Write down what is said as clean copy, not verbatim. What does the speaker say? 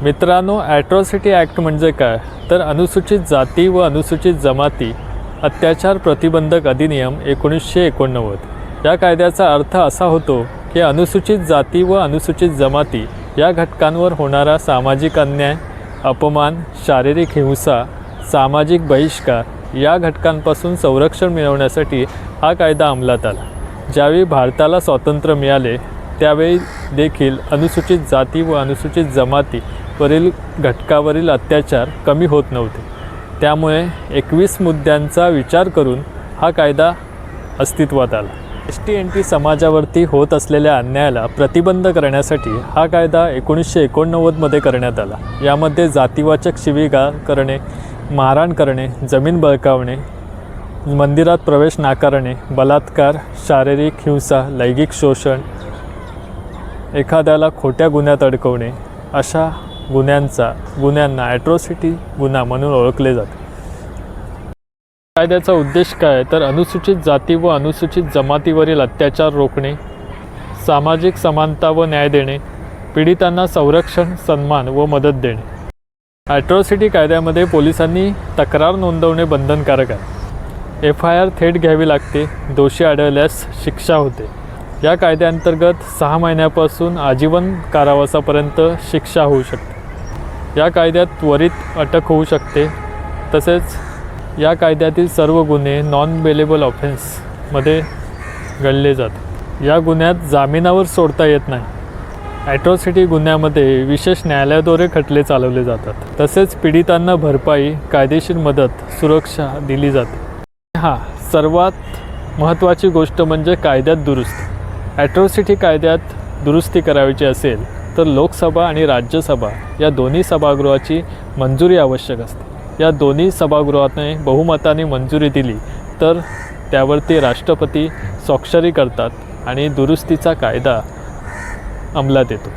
मित्रांनो, atrocity act म्हणजे काय? तर अनुसूचित जाती व अनुसूचित जमाती अत्याचार प्रतिबंधक अधिनियम 1989. या कायद्याचा अर्थ असा होतो की अनुसूचित जाती व अनुसूचित जमाती या घटकांवर होणारा सामाजिक अन्याय, अपमान, शारीरिक हिंसा, सामाजिक बहिष्कार या घटकांपासून संरक्षण मिळवण्यासाठी हा कायदा अंमलात आला. ज्यावेळी भारताला स्वातंत्र्य मिळाले त्यावेळी देखील अनुसूचित जाती व अनुसूचित जमातीवरील घटकावरील अत्याचार कमी होत नव्हते. त्यामुळे 21 मुद्द्यांचा विचार करून हा कायदा अस्तित्वात आला. ST-NT समाजावरती होत असलेल्या अन्यायाला प्रतिबंध करण्यासाठी हा कायदा 1989मध्ये करण्यात आला. यामध्ये जातीवाचक शिवीगाळ करणे, मारहाण करणे, जमीन बळकावणे, मंदिरात प्रवेश नाकारणे, बलात्कार, शारीरिक हिंसा, लैंगिक शोषण, एखाद्याला खोट्या गुन्ह्यात अडकवणे अशा गुन्ह्यांना ॲट्रॉसिटी गुन्हा म्हणून ओळखले जाते. कायद्याचा उद्देश काय? तर अनुसूचित जाती व अनुसूचित जमातीवरील अत्याचार रोखणे, सामाजिक समानता व न्याय देणे, पीडितांना संरक्षण, सन्मान व मदत देणे. ॲट्रॉसिटी कायद्यामध्ये पोलिसांनी तक्रार नोंदवणे बंधनकारक आहे. FIR थेट घ्यावी लागते. दोषी आढळल्यास शिक्षा होते. या कायद्याअंतर्गत 6 महिन्यापासून आजीवन कारावासापर्यंत शिक्षा होऊ शकते. या कायद्यात त्वरित अटक होऊ शकते. तसेच या कायद्यातील सर्व गुन्हे नॉन बेलेबल ऑफेन्समध्ये गणले जातात. या गुन्ह्यात जामिनावर सोडता येत नाही. ॲट्रॉसिटी गुन्ह्यामध्ये विशेष न्यायालयाद्वारे खटले चालवले जातात. तसेच पीडितांना भरपाई, कायदेशीर मदत, सुरक्षा दिली जाते. सर्वात महत्त्वाची गोष्ट म्हणजे कायद्यात दुरुस्ती. ॲट्रॉसिटी कायद्यात दुरुस्ती करायची असेल तर लोकसभा आणि राज्यसभा या दोन्ही सभागृहाची मंजुरी आवश्यक असते. या दोन्ही सभागृहाने बहुमताने मंजुरी दिली तर त्यावरती राष्ट्रपती स्वाक्षरी करतात आणि दुरुस्तीचा कायदा अंमलात येतो.